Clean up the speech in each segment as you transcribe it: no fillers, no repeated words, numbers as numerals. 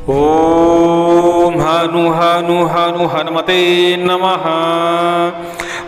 ओम हनु हनु हनु हनुमते नमः।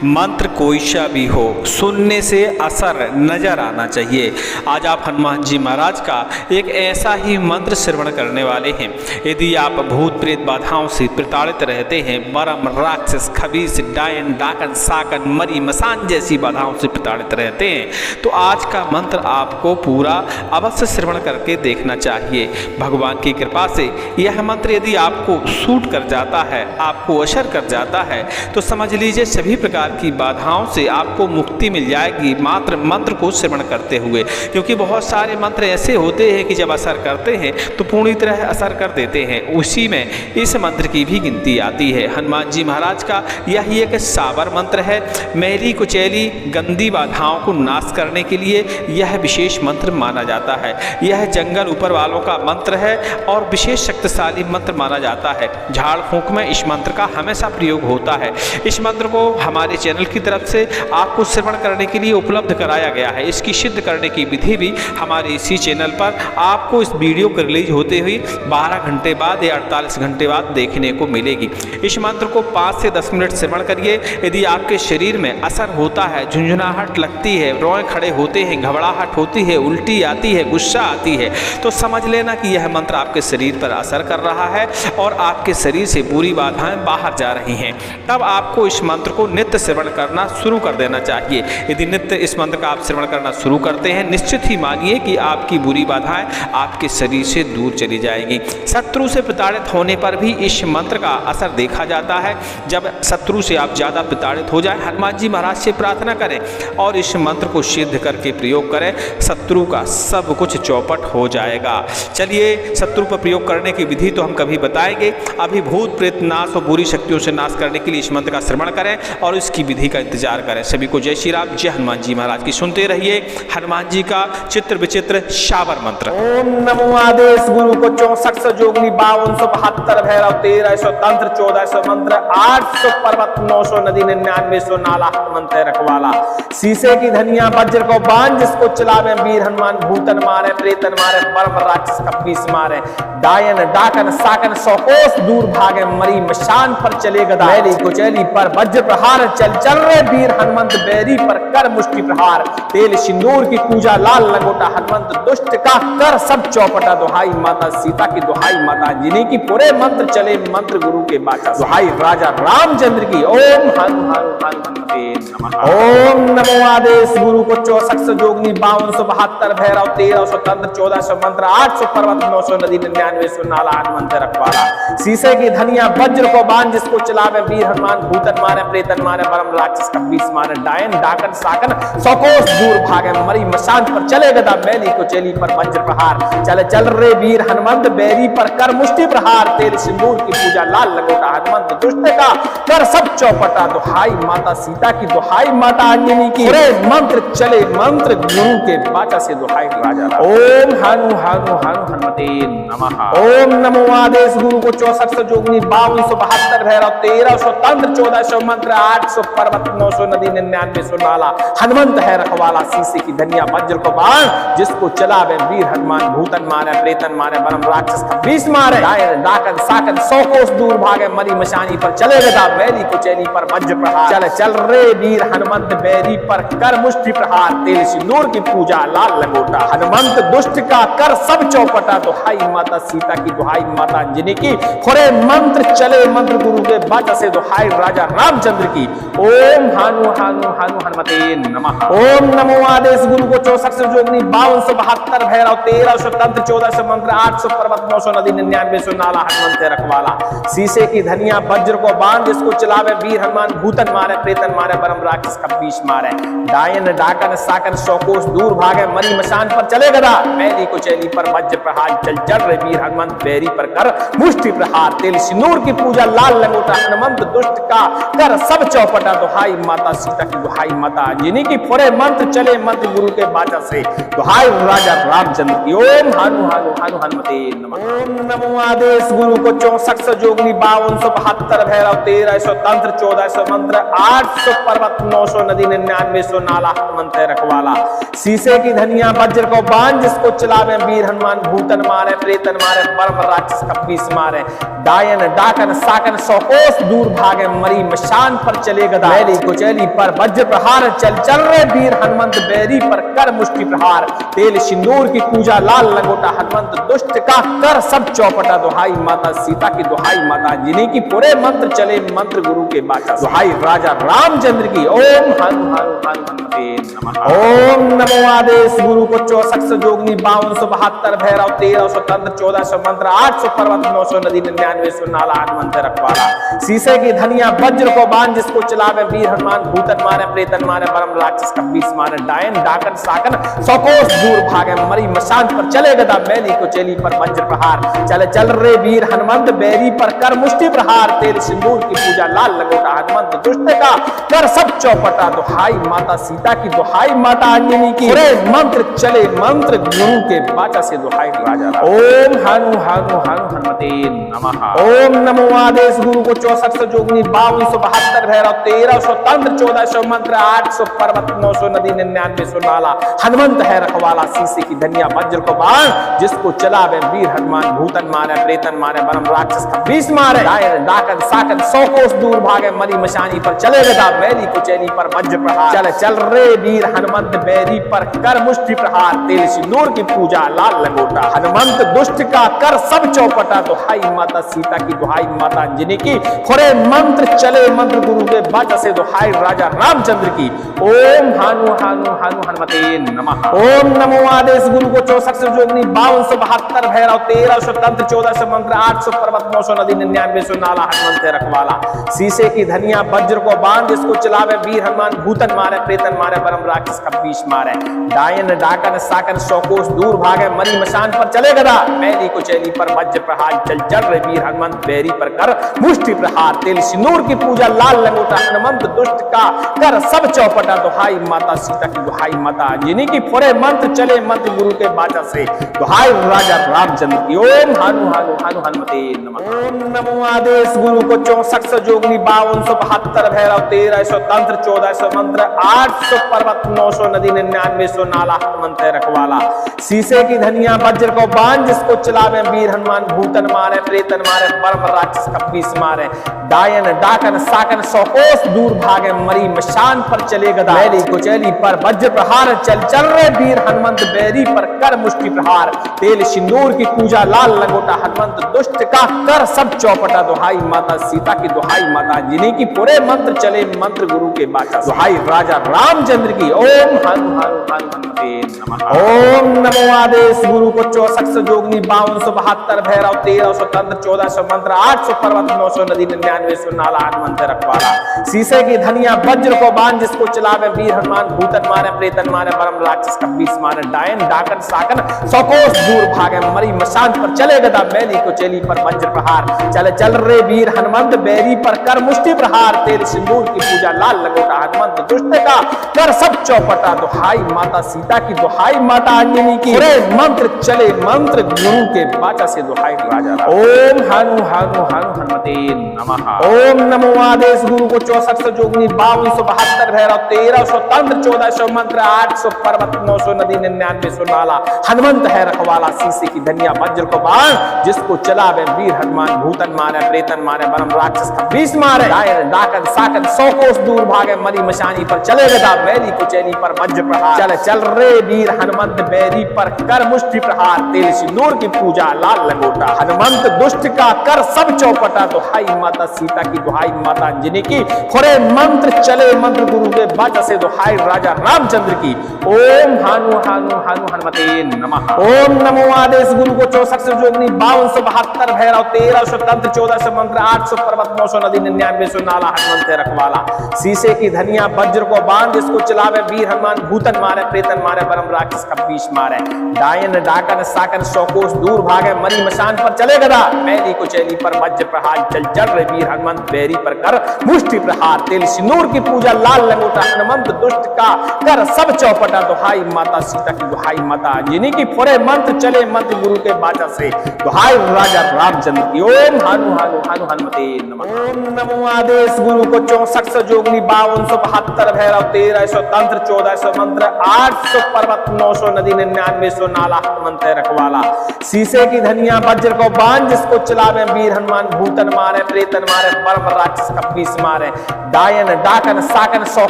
मंत्र कोई सा भी हो, सुनने से असर नजर आना चाहिए। आज आप हनुमान जी महाराज का एक ऐसा ही मंत्र श्रवण करने वाले हैं। यदि आप भूत प्रेत बाधाओं से प्रताड़ित रहते हैं, बरम राक्षस खबीस डायन डाकन साकन मरी मसान जैसी बाधाओं से प्रताड़ित रहते हैं, तो आज का मंत्र आपको पूरा अवश्य श्रवण करके देखना चाहिए। भगवान की कृपा से यह मंत्र यदि आपको सूट कर जाता है, आपको असर कर जाता है, तो समझ लीजिए सभी प्रकार की बाधाओं से आपको मुक्ति मिल जाएगी मात्र मंत्र को श्रवण करते हुए। क्योंकि बहुत सारे मंत्र ऐसे होते हैं कि जब असर करते हैं तो पूरी तरह असर कर देते हैं, उसी में इस मंत्र की भी गिनती आती है। हनुमान जी महाराज का यही एक साबर मंत्र है। मैली कुचैली गंदी बाधाओं को नाश करने के लिए यह विशेष मंत्र माना जाता है। यह जंगल ऊपर वालों का मंत्र है और विशेष शक्तिशाली मंत्र माना जाता है। झाड़ फूंक में इस मंत्र का हमेशा प्रयोग होता है। इस मंत्र को हमारे चैनल की तरफ से आपको श्रवण करने के लिए उपलब्ध कराया गया है। इसकी सिद्ध करने की विधि भी हमारे इसी चैनल पर आपको इस वीडियो को रिलीज होते हुए 12 घंटे बाद या 48 घंटे बाद देखने को मिलेगी। इस मंत्र को 5 से 10 मिनट श्रवण करिए। यदि आपके शरीर में असर होता है, झुंझुनाहट लगती है, रोए खड़े होते हैं, घबराहट होती है, उल्टी आती है, गुस्सा आती है, तो समझ लेना कि यह मंत्र आपके शरीर पर असर कर रहा है और आपके शरीर से बुरी बाधाएं बाहर जा रही हैं। तब आपको इस मंत्र को नित्य श्रवण करना शुरू कर देना चाहिए। यदि नित्य इस मंत्र का आप श्रवण करना शुरू करते हैं, निश्चित ही मानिए कि आपकी बुरी बाधाएं आपके शरीर से दूर चली जाएंगी। शत्रु से प्रताड़ित होने पर भी इस मंत्र का असर देखा जाता है। जब शत्रु से आप ज़्यादा प्रताड़ित हो जाए, हनुमान जी महाराज से प्रार्थना करें और इस मंत्र को सिद्ध करके प्रयोग करें, शत्रु का सब कुछ चौपट हो जाएगा। चलिए, शत्रु पर प्रयोग करने की विधि तो हम कभी बताएंगे। अभी भूत प्रेत नाश और बुरी शक्तियों से नाश करने के लिए इस मंत्र का श्रवण करें और इसकी विधि का इंतजार करें। सभी को जय श्री राम, जय हनुमान जी महाराज की। सुनते रहिए हनुमान जी का चित्र विचित्र शाबर मंत्र। ओम नमो आदेश गुरु को 64 जोगनी 5272 भैरव 1300 तंत्र 1400 मंत्र 800 पर्वत 900 नदी 9900 नाला हनुमंत रखवाला। शीशे की धनिया वज्र को बांध जिसको चलावे वीर हनुमान भूतन मारे प्रेतन मारे परम राक्षस कपीस मारे। डायन डाकन साकन 100 कोस दूर भागे मरी मशान पर चले गदा। मैली कुचैली पर वज्र प्रहार चल चल रे वीर हनुमंत बैरी पर कर मुष्टि प्रहार। तेल सिंदूर की पूजा लाल लंगोटा हनुमंत दुष्ट का कर सब चौपटा। दुहाई माता सीता की दुहाई माता अंजनी की पूरे मंत्र चले मंत्र गुरु के बाचा। दुहाई राजा रामचंद्र की। ओम हनु हनु हनुमते नमः। ओम नमो आदेश गुरु को 64 जोगनी 5272 भैरव 1300 तंत्र 1400 मंत्र 800 पर्वत 900 नदी 9900 नाला हनुमंत रखवाला। शीशे की धनिया वज्र को बांध जिसको चलावे वीर हनुमान भूतन मारे प्रेतन मारे परम राक्षस कपीस मारे। डायन डाकन साकन 100 कोस दूर भागे मरी मशान पर चले गदा। मैली कुचैली पर वज्र प्रहार चल चल रे वीर हनुमंत बैरी पर कर मुष्टि प्रहार। तेल सिंदूर की पूजा लाल लंगोटा हनुमंत दुष्ट का कर सब चौपटा। दुहाई माता सीता की दुहाई माता अंजनी की पूरे मंत्र चले मंत्र गुरु के बाचा से। दुहाई राजा ओम हनु हनु हनु हनुमते नमः। ओम नमो आदेश गुरु को 64 जोगनी 5272 भैरव 1300 तंत्र 1400 मंत्र 800 पर्वत 900 नदी 9900 नाला हनुमंत है रखवाला। शीशे की धनिया वज्र को बांध जिसको चलावे वीर हनुमान भूतन मारे प्रेतन मारे परम राक्षस कपीस मारे। डायन डाकन साकन 100 कोस दूर भागे मरी मशानी पर चले गदा। मैली कुचैली पर वज्र प्रहार चल चल रे वीर हनुमंत बैरी पर कर मुष्टि प्रहार। तेल सिंदूर की पूजा लाल लंगोटा हनुमंत दुष्ट का कर सब चौपटा। दुहाई माता सीता की दुहाई माता अंजनी की खुरे मंत्र चले मंत्र गुरु के बाचा से। दुहाई राजा रामचंद्र की। ओम हनु हनु हनु हनुमते नमः। ओम नमो आदेश गुरु को 64 जोगनी 5272 भैरव 1300 तंत्र 1400 मंत्र 800 पर्वत 900 नदी 9900 नाला हनुमंत रखवाला। शीशे की धनिया वज्र को बांध जिसको चलावे वीर हनुमान भूतन मारे प्रेतन मारे परम राक्षस कपीस मारे। डायन डाकन साकन 100 कोस दूर भागे मरी मशान पर चले गदा। मैली कुचैली पर वज्र प्रहार चल चल रे वीर हनुमंत बैरी पर कर मुष्टि प्रहार। तेल सिंदूर की पूजा लाल लंगोटा हनुमंत दुष्ट का कर सब चौपटा। चौपटा दुहाई माता सीता की दुहाई माता अंजनी की फोरे मंत्र चले मंत्र गुरु के बाचा से दुहाई राजा रामचंद्र की। ओम हानु हानु हानु हनुमते नमः। ओम नमो आदेश गुरु को 64 जोगनी 5272 भैरव 1300 तंत्र 1400 मंत्र 800 पर्वत 900 नदी 9900 नाला हनुमंत रखवाला। शीशे की धनिया वज्र को बांध जिसको चलावे वीर हनुमान भूतन मारे प्रेतन मारे परम राक्षस कपीस मारे डायन डाकन साकन 100 कोस दूर भागे मरी मशान पर चले गदा बैली कुचैली पर वज्र प्रहार चल चल रहे वीर हनुमंत बैरी पर कर मुष्टि प्रहार तेल सिंदूर की पूजा लाल लंगोटा हनुमंत दुष्ट का कर सब चौपटा दुहाई माता सीता की दुहाई माता जिन्हीं की पूरे मंत्र चले मंत्र गुरु के बाचा दुहाई राजा रामचंद्र की। ओम हनु हनु हनु हनुमते नमः। ओम नमो आदेश गुरु को 64 जोगनी 5272 भैरव 1300 तंत्र 1400 मंत्र 800 पर्वत 900 नदी 9900 नाला हनुमंत रखवाला। शीशे की धनिया वज्र को बांध जिसको चलावे वीर हनुमान भूतन मारे प्रेतन मारे परम राक्षस कपीस मारे डायन डाकन साकन 100 कोस दूर भागे मरी मशान पर चले गदा मैली को चेली पर वज्र प्रहार चले चल रे वीर हनुमंत बैरी पर कर मुष्टि प्रहार तेल सिंदूर की पूजा लाल लंगोटा हनुमंत दुष्ट का कर सब चौपटा दुहाई माता सीता की दुहाई माता अंजनी की मंत्र चले मंत्र गुरु के बाचा से दुहाई राजा। ओम हनु हनु हनु हनुमते नमः। ओम नमो आदेश गुरु को 64 जोगनी 5272 भैरव 1300 तंत्र 1400 मंत्र 800 पर्वत 900 नदी 9900 नाला हनुमंत है रखवाला। शीशे की धनिया वज्र को बाण जिसको चलावे वीर हनुमान भूतन मारे प्रेतन मारे परम राक्षस कपीस मारे डायन डाकन साकन 100 कोस दूर भागे मरी मशानी पर चले गदा मैली कुचैली पर वज्र प्रहार चल चल रे वीर हनुमंत बैरी पर कर मुष्टि प्रहार तेल सिंदूर की पूजा लाल लंगोटा हनुमंत दुष्ट का कर सब चौपटा दुहाई माता सीता की दुहाई माता अंजनी की खोरे मंत्र चले मंत्र गुरु के बाचा से दुहाई राजा रामचंद्र की। ओम हानु हानु हानु हनुमते नमः। ओम नमो आदेश गुरु को 64 जोगनी 5272 भैरव 1300 तंत्र 1400 मंत्र 800 पर्वत 900 नदी 9900 नाला हनुमंत रखवाला। शीशे की धनिया वज्र को बांध जिसको चलावे वीर हनुमान भूतन मारे प्रेतन मारे परम राक्षस कपीस मारे डायन डाकन साकन 100 कोस दूर भागे मरी मशान पर चले गदा मैली कुचैली पर वज्र प्रहार चल चल रे वीर हनुमंत बैरी पर कर मुष्टि प्रहार तेल सिंदूर की पूजा लाल लंगोटा हनुमंत दुष्ट का कर सब चौपटा दुहाई माता सीता की दुहाई माता जिन्हीं की फोरे मंत्र चले मंत्र गुरु के बाचा से दुहाई राजा रामचंद्र की। ओम हानु हानु हानु हनुमते नमः। ओम नमो आदेश गुरु को 64 जोगनी 5272 भैरव 1300 तंत्र 1400 मंत्र 800 पर्वत 900 नदी 9900 नाला हनुमंत रखवाला। शीशे की धनिया वज्र को बांध जिसको चलावे वीर हनुमान भूतन मारे प्रेतन मारे परम राक्षस कपीस मारे डायन डाकन साकन 100 कोस दूर भागे मरी मशान पर चले गदा मैली कुचैली पर वज्र प्रहार चल चल रे वीर हनुमंत बैरी पर कर मुष्टि प्रहार तेल सिंदूर की पूजा लाल लंगोटा हनुमंत दुष्ट का कर सब चौपटा दुहाई माता सीता की दुहाई माता जिन्हीं की पूरे मंत्र चले मंत्र गुरु के बाचा दुहाई राजा रामचंद्र की। ओम हनु हनु हनु हनुमते नमः। ओम नमो आदेश गुरु को 64 जोगनी 5272 भैरव 1300 तंत्र 1400 मंत्र 800 पर्वत 900 नदी 9900 नाला हनुमंत रखवाला। शीशे की धनिया वज्र को बांध जिसको चलावे वीर हनुमान भूतन मारे प्रेतन मारे परम राक्षस कपीस मारे डायन डाकन साकन 100 कोस दूर भागे मरी मशान पर चले गदा मैली कुचैली पर वज्र प्रहार चल चल रे वीर हनुमंत बैरी पर कर मुष्टि प्रहार तेल सिंदूर की पूजा लाल लंगोटा हनुमंत दुष्ट का कर सब चौपटा दुहाई माता सीता की दुहाई माता अंजनी की मंत्र चले मंत्र गुरु के बाचा से दुहाई राजा। ओम हनु हनु हनु हनुमते नमः। ओम नमो आदेश गुरु को 64 जोगनी 5272 भैरव 1300 तंत्र 1400 मंत्र 800 पर्वत 900 नदी 9900 नाला हनुमंत है रखवाला। शीशे की धनिया वज्र को बाण जिसको चलावे वीर हनुमान भूतन मारे प्रेतन मारे परम राक्षस कपीस मारे डायन डाकन साकन 100 कोस दूर भागे मरी मशानी पर चले गदा मैली कुचैली पर वज्र प्रहार चल चल रे वीर हनुमंत बैरी पर कर मुष्टि प्रहार तेल सिंदूर की पूजा लाल लंगोटा हनुमंत दुष्ट का कर सब चौपटा दुहाई माता सीता की दुहाई माता अंजनी की खोरे मंत्र चले मंत्र गुरु के बाचा से दुहाई राजा रामचंद्र की। ओम हानु हानु हानु हनुमते नमः। ओम नमो आदेश गुरु को 64 जोगनी 5272 भैरव 1300 तंत्र 1400 मंत्र 800 पर्वत 900 नदी 9900 नाला हनुमंत रखवाला। शीशे की धनिया वज्र को बांध जिसको चलावे वीर हनुमान भूतन मारे प्रेतन मारे परम राक्षस कपीस मारे डायन डाकन साकन 100 कोस दूर भागे मरी मशान पर चले गदा मैली कुचैली पर वज्र प्रहार चल चल रे वीर हनुमंत बैरी पर कर मुष्टि प्रहार तेल सिंदूर की पूजा लाल लंगोटा हनुमंत दुष्ट का कर सब चौपटा दुहाई माता सीता की दुहाई माता अंजनी की फोड़े मंत्र चले मंत्र गुरु के बाचा से दुहाई राजा रामचंद्र की ओम हानु हानु हानु हनुमते नमः। ओम नमो आदेश गुरु को 64 जोगनी 5272 भैरव 1300 तंत्र 1400 मंत्र 800 पर्वत 900 नदी 9900 नाला हनुमंत रखवाला शीशे की धनिया वज्र को बांध जिसको चलावे वीर हनुमान भूतन मारे प्रेतन मारे परम राक्षस का पीस मारे डायन डाकन साकन 100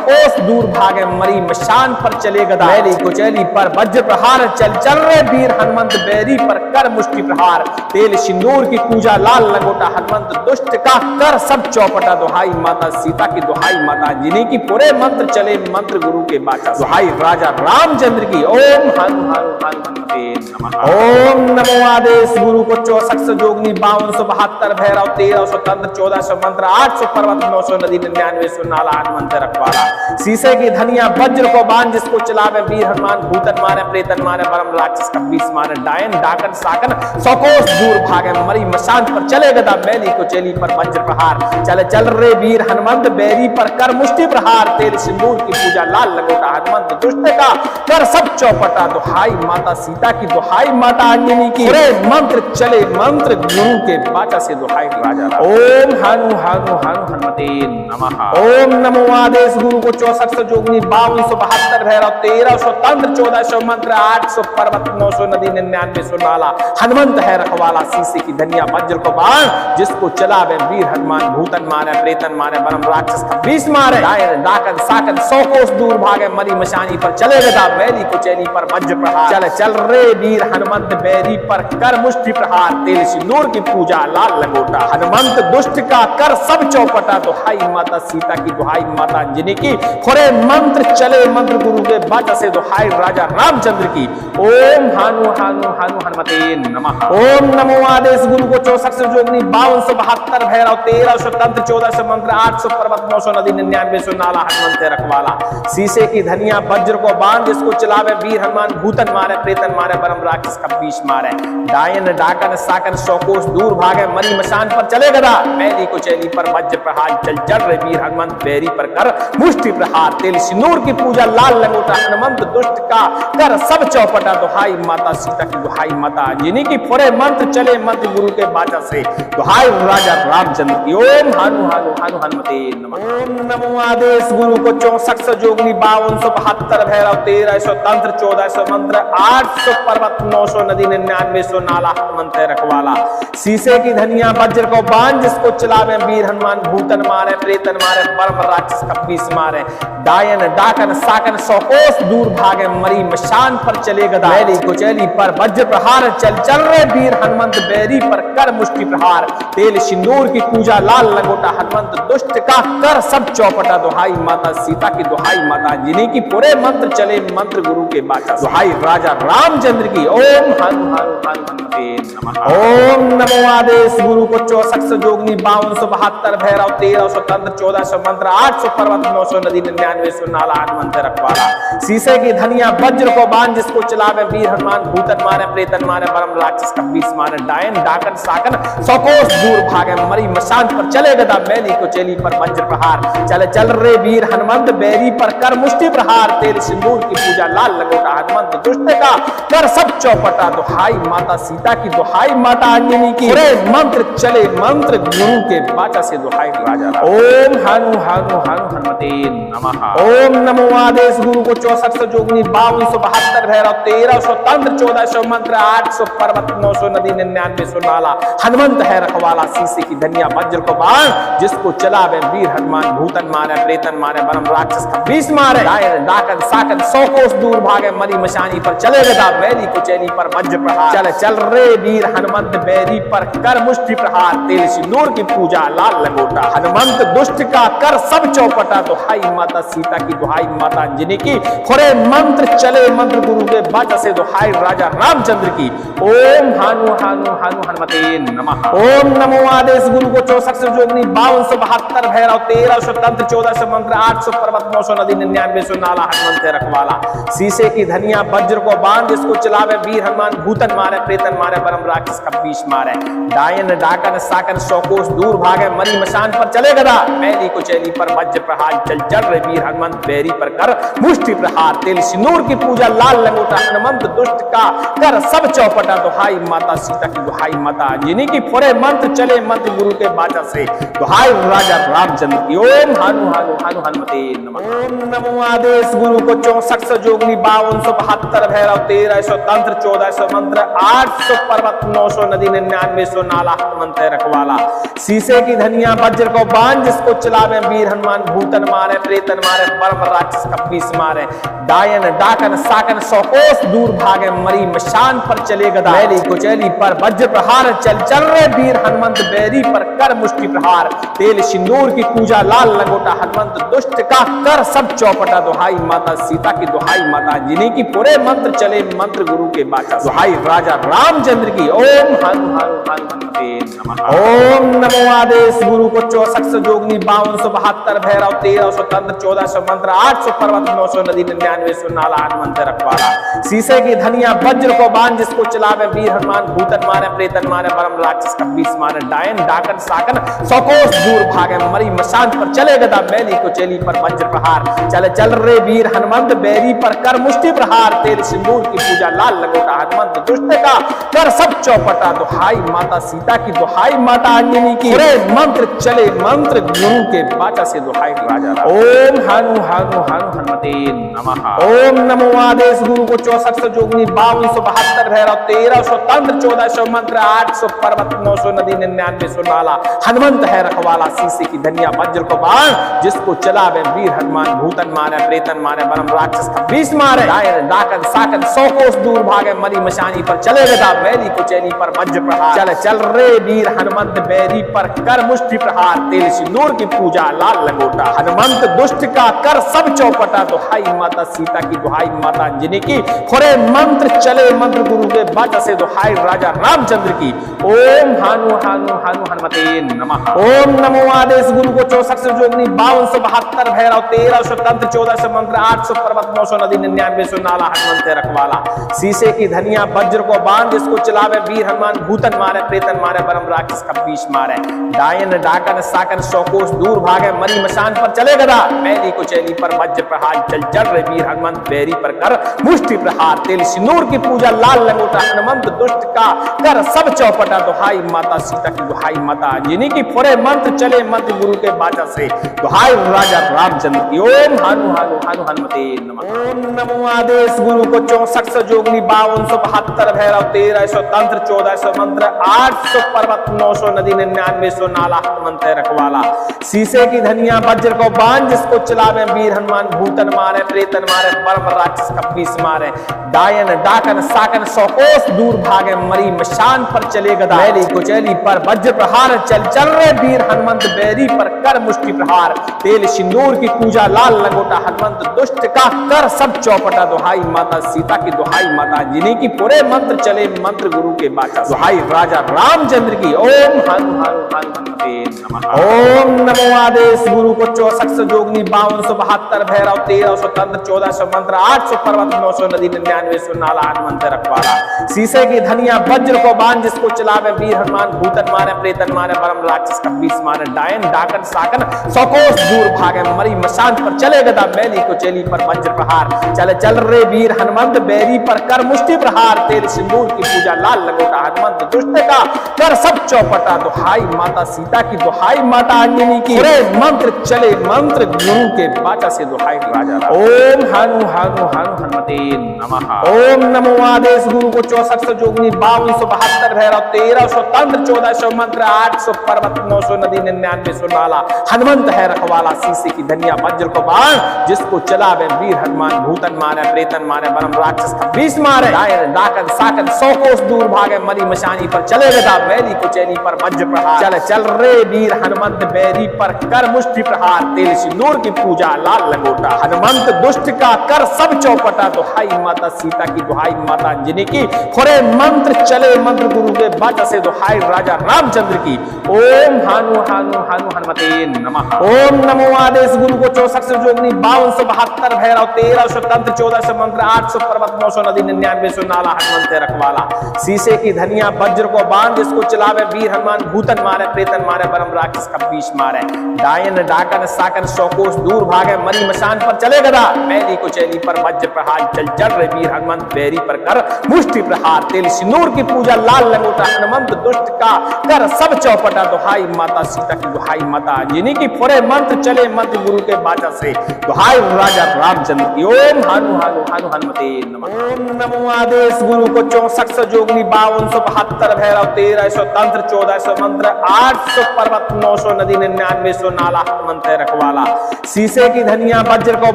कोस दूर भागे मरी मशान पर चले गदा मैली कुचैली पर वज्र प्रहार चल चल रहे वीर हनुमंत बैरी पर कर मुष्टि प्रहार तेल सिंदूर की पूजा लाल लंगोटा हनुमंत दुष्ट का कर सब चौपटा दुहाई माता सीता की दुहाई माता अंजनी की पूरे मंत्र चले मंत्र गुरु के बाचा दुहाई राजा रामचंद्र की ओम हनु हनु हनु हनुमते नमः। ओम नमो आदेश गुरु को 64 जोगनी 5272 भैरव 1300 तंत्र 1400 मंत्र 800 पर्वत 900 नदी 9900 नाला हनुमंत रखवाला शीशे की धनिया वज्र को बांध जिसको चलावे वीर हनुमान भूतन मारे प्रेतन मारे परम राक्षस का पीस मारे डायन डाकन साकन 100 कोस दूर भागे मरी मशान पर चले गदा मैली कुचैली पर वज्र प्रहार चले चल रे वीर हनुमंत बैरी पर कर मुष्टि प्रहार तेल सिंदूर की पूजा लाल लंगोटा हनुमंत दुष्ट का कर सब चौपटा दुहाई माता सीता की दुहाई माता अंजनी की मंत्र चले मंत्र गुरु के बाचा से दुहाई राजा ओम हानु हानु हानु हनुमते नमः। ओम नमो आदेश गुरु को 64 जोगनी 5272 भैरव 1300 तंत्र 1400 मंत्र 800 पर्वत 900 नदी 9900 नाला हनुमंत है रखवाला शीशे की धनिया वज्र को बांध जिसको चलावे वीर हनुमान भूतन मारे प्रेतन मारे परम राक्षस का बीस मारे डायन डाकन साकन 100 कोस दूर भागे मरी मशानी पर चले गदा मैली कुचैली पर वज्र प्रहार चले चल रे वीर हनुमंत बैरी पर कर मुष्टि प्रहार तेल सिंदूर की पूजा लाल लंगोटा हनुमंत दुष्ट का कर सब चौपटा दुहाई माता सीता की दुहाई माता अंजनी की खोरे मंत्र चले मंत्र गुरु के बाचा से दुहाई राजा रामचंद्र की ओम हानु हानु हानु हनुमते नमः। ओम नमो आदेश गुरु को 64 जोगनी 5272 भैरव 1300 तंत्र 1400 मंत्र 800 पर्वत 900 नदी 9900 नाला हनुमंत रखवाला शीशे की धनिया वज्र को बांध जिसको चलावे वीर हनुमान भूतन मारे प्रेतन मारे परम राक्षस का पीस मारे डायन डाकन साकन 100 कोस दूर भागे मरी मशान पर चले गदा मैली कुचैली पर वज्र प्रहार चल चल रे वीर हनुमंत बैरी पर कर मुष्टि प्रहार तेल सिंदूर की पूजा लाल लंगोटा हनुमंत दुष्ट का कर सब चौपटा दुहाई माता सीता की दुहाई माता अंजनी की फोड़े मंत्र चले मंत्र गुरु के बाचा से दुहाई राजा रामचंद्र की ओम हानु हानु हानु हनुमते नमः। ओम नमो आदेश गुरु को 64 जोगनी 5272 भैरव 1300 तंत्र 1400 मंत्र 800 पर्वत 900 नदी 9900 नाला हनुमंत रखवाला शीशे की धनिया वज्र को बांध जिसको चलावे वीर हनुमान भूतन मारे प्रेतन मारे परम राक्षस का पीस मारे डायन डाकन साकन 100 कोस दूर भागे मरी मशान पर चले गदा मैली कुचैली पर वज्र प्रहार चल चल रहे वीर हनुमंत बैरी पर कर मुष्टि प्रहार तेल सिंदूर की पूजा लाल लंगोटा हनुमंत दुष्ट का कर सब चौपटा दुहाई माता सीता की दुहाई माता अंजनी की पूरे मंत्र चले मंत्र गुरु के बाचा दुहाई राजा रामचंद्र की ओम हनु हनु हनु हनुमते नमः। ओम नमो आदेश गुरु को 64 जोगनी 5272 भैरव 1300 तंत्र 1400 मंत्र 800 पर्वत 900 नदी 9900 नाला हनुमंत रखवाला शीशे की धनिया वज्र को बांध जिसको चलावे वीर हनुमान भूतन मारे प्रेतन मारे परम राक्षस का पीस मारे डायन डाकन साकन 100 कोस दूर भागे मरी मशान पर चले गदा मैली कुचैली पर वज्र प्रहार चले चल रे वीर हनुमंत बैरी पर कर मुष्टि प्रहार तेल सिंदूर की पूजा लाल लंगोटा हनुमंत दुष्ट का कर सब चौपटा दुहाई माता सीता की दुहाई माता अंजनी की मंत्र चले मंत्र गुरु के बाचा से दुहाई राजा ओम हानु हानु हानु हनुमते नमः। ओम नमो आदेश गुरु को 64 जोगनी 5272 भैरव 1300 तंत्र 1400 मंत्र 800 पर्वत 900 नदी 9900 नाला हनुमंत है रखवाला शीशे की धनिया वज्र को बांध जिसको चलावे वीर हनुमान भूतन मारे प्रेतन मारे परम राक्षस का बीस मारे डायन डाकन साकन 100 कोस दूर भागे मरी मशानी पर चले गदा मैली कुचैली पर वज्र प्रहार चले चल रे वीर हनुमंत बैरी पर कर मुष्टि प्रहार तेल सिंदूर की पूजा लाल लंगोटा हनुमंत दुष्ट का कर सब चौपटा दुहाई माता सीता की दुहाई माता अंजनी की खोरे मंत्र चले मंत्र गुरु के बाचा से दुहाई राजा रामचंद्र की ओम हानु हानु हानु हनुमते नमः। ओम नमो आदेश गुरु को 64 जोगनी 5272 भैरव 1300 तंत्र 1400 मंत्र 800 पर्वत 900 नदी 9900 नाला हनुमंत रखवाला शीशे की धनिया वज्र को बांध जिसको चलावे वीर हनुमान भूतन मारे प्रेतन मारे परम राक्षस का पीस मारे डायन डाकन साकन 100 कोस दूर भागे मरी मशान पर चले गदा मैली कुचैली पर वज्र प्रहार, चल चल रे वीर हनुमंत बैरी पर कर मुष्टि प्रहार। तेल सिंदूर की पूजा लाल लंगोटा, हनुमंत दुष्ट का कर सब चौपटा। दुहाई माता सीता की, दुहाई माता अंजनी की, फोड़े मंत्र चले मंत्र गुरु के बाचा से। दुहाई राजा रामचंद्र की। ओम हनु हनु हनु हनुमते नमः। ओम नमो आदेश गुरु को 64 जोगनी 5272 भैरव 1300 तंत्र 1400 मंत्र 800 पर्वत 900 नदी 9900 नाला हनुमंत रखवाला। शीशे की धनिया वज्र को बाण, जिसको चलावे वीर हनुमान भूतन मारे प्रेतन मारे परम राक्षस कपीस मारे। डायन डाकन साकन 100 कोस दूर भागे, मरी मशान पर चले गदा। मैली कुचैली पर वज्र प्रहार, चल चल रे वीर हनुमंत बैरी पर कर मुष्टि प्रहार। तेल सिंदूर की पूजा लाल लंगोटा, हनुमंत दुष्ट का कर सब चौपटा। दुहाई माता सीता की, दुहाई माता अंजनी की, पूरे मंत्र चले मंत्र गुरु के बाचा। दुहाई राजा रामचंद्र की। ओम हनु हनु हनु हनुमते नमः। ओम नमो आदेश गुरु को 64 जोगनी 5272 भैरव 1300 तंत्र 1400 मंत्र 800 पर्वत 900 नदी 9900 नाला हनुमंत रखवाला। शीशे की धनिया वज्र को बाण, जिसको चलावे वीर हनुमान भूतन मारे प्रेतन मारे परम राक्षस कपीस मारे। डायन डाकन साकन 100 कोस दूर भागे, मरी मशान पर चले गदा। मैली कुचैली पर वज्र प्रहार, चल चल रे वीर हनुमंत बैरी पर कर मुष्टि प्रहार। तेल सिंदूर की पूजा लाल लंगोटा, हनुमंत दुष्ट का कर सब चौपटा। दुहाई माता सीता की, दुहाई माता अंजनी की, पूरे मंत्र चले मंत्र गुरु के बाचा से। दुहाई राजा ओम हनु हनु हनु हनुमते नमः। ओम नमो आदेश गुरु को 64 जोगनी 5272 भैरव 1300 तंत्र 1400 मंत्र 800 पर्वत 900 नदी 9900 नाला हनुमंत है रखवाला। शीशे की धनिया वज्र को बाण, जिसको चलावे वीर हनुमान भूतन मारे प्रेतन मारे परम राक्षस कपीस मारे। डायन डाकन साकन 100 कोस दूर भागे, मरी मशानी पर चले गदा। मैली कुचैली पर वज्र प्रहार, चल चल रे वीर हनुमंत बैरी पर कर मुष्टि प्रहार। तेल सिंदूर की पूजा लाल लंगोटा, हनुमंत दुष्ट का कर सब चौपटा। दुहाई माता सीता की, दुहाई माता अंजनी की, खोरे मंत्र चले मंत्र गुरु के बाचा से। दुहाई राजा रामचंद्र की। ओम हनु हनु हनु हनुमते नमः। ओम नमो आदेश गुरु को 64 जोगनी 5272 भैरव 1300 तंत्र 1400 मंत्र 800 पर्वत 900 नदी 9900 नाला हनुमंत रखवाला। शीशे की धनिया वज्र को बाण, जिसको चलावे वीर हनुमान भूतन मारे प्रेतन मारे परम राक्षस कपीस मारे। डायन डाकन साकन 100 कोस दूर भागे, मरी मशान पर चले गदा। मैली कुचैली पर वज्र प्रहार, चल चल रे वीर हनुमंत बैरी पर कर मुष्टि प्रहार। तेल सिंदूर की पूजा लाल लंगोटा, हनुमंत दुष्ट का कर सब चौपटा। दुहाई माता सीता की, दुहाई माता अंजनी की, पूरे मंत्र चले मंत्र गुरु के बाचा से। दुहाई राजा रामचंद्र की। ओम हनु हनु हनु हनुमते नमः। ओम नमो आदेश गुरु को 64 जोगनी 5272 भैरव 1300 तंत्र 1400 मंत्र 800 पर्वत 900 नदी 9900 नाला हनुमंत रखवाला। शीशे की धनिया वज्र को बाण, जिसको चलावे वीर हनुमान भूतन मारे प्रेतन मारे परम राक्षस कपीस मारे। डायन डाकन साकन 100 कोस दूर भागे, मरी मशान पर चले गदा। मैली कुचैली पर वज्र प्रहार, चल चल रे वीर हनुमंत बैरी पर कर मुष्टि प्रहार। तेल सिंदूर की पूजा लाल लंगोटा, हनुमंत दुष्ट का कर सब चौपटा। दुहाई माता सीता की, दुहाई माता अंजनी की, पूरे मंत्र चले मंत्र गुरु के बाचा। दुहाई राजा रामचंद्र की। ओम हनु हनु हनु हनुमते नमः। ओम नमो आदेश गुरु को 64 जोगनी 5272 भैरव 1300 तंत्र 1400 मंत्र 800 पर्वत 900 नदी 9900 नाला हनुमंत रखवाला। शीशे की धनिया वज्र को बाण, जिसको चलावे वीर हनुमान भूतन मारे प्रेतन मारे परम राक्षस कपीस मारे। डायन डाकन साकन 100 कोस दूर भागे, मरी मशान पर चले गदा। मैली कुचैली पर वज्र प्रहार, चल चल रे वीर हनुमंत बैरी पर कर मुष्टि प्रहार। तेल सिंदूर की पूजा लाल लंगोटा, हनुमंत दुष्ट का कर सब चौपटा। दुहाई माता सीता की, दुहाई माता अंजनी की, पूरे मंत्र चले मंत्र गुरु के बाचा से। दुहाई राजा ओम हनु हनु हनु हनुमते नमः। ओम नमो आदेश गुरु को 64 जोगनी 5272 भैरव 1300 तंत्र 1400 मंत्र 800 पर्वत 900 नदी 9900 नाला हनुमंत है रखवाला। शीशे की धनिया वज्र को बाण, जिसको चलावे वीर हनुमान भूतन मारे प्रेतन मारे परम राक्षस कपीस मारे। डायन डाकन साकन 100 कोस दूर भागे, मरी मशानी पर चले गदा। मैली कुचैली पर वज्र प्रहार, चल चल रे वीर हनुमंत बैरी पर कर मुष्टि प्रहार। तेल सिंदूर की पूजा लाल लंगोटा, हनुमंत दुष्ट का कर सब चौपटा। दुहाई माता सीता की, दुहाई माता अंजनी की, खोरे मंत्र चले मंत्र गुरु के बाचा से। दुहाई राजा रामचंद्र की। ओम हनु हनु हनु हनुमते नमः। ओम नमो आदेश गुरु को 64 जोगनी 5272 भैरव 1300 तंत्र 1400 मंत्र 800 पर्वत 900 नदी 9900 नाला हनुमंत रखवाला। शीशे की धनिया वज्र को बाण, जिसको चलावे वीर हनुमान भूतन मारे प्रेतन मारे परम राक्षस कपीस मारे, डायन डाकन साकन सौ कोस दूर भागे, मरी मशान पर चले गदा, मैली कुचैली पर वज्र प्रहार, चल चल रे वीर हनुमंत बैरी पर कर मुष्टि प्रहार, तेल सिंदूर की पूजा लाल लंगोटा हनुमंत दुष्ट का कर सब चौपटा, दुहाई माता सीता की दुहाई माता जिन्हीं की फोरे मंत्र चले मंत्र गुरु के बाचा से, दुहाई राजा रामचंद्र की। ओम हनु हनु हनु हनुमते नमः। ओम नमो आदेश गुरु को 64 जोगनी 5272 भैरव 1300 तंत्र 1400 मंत्र 800 पर्वत 900 नदी 9900 नाला हनुमंत है रखवाला, शीशे की धनिया वज्र को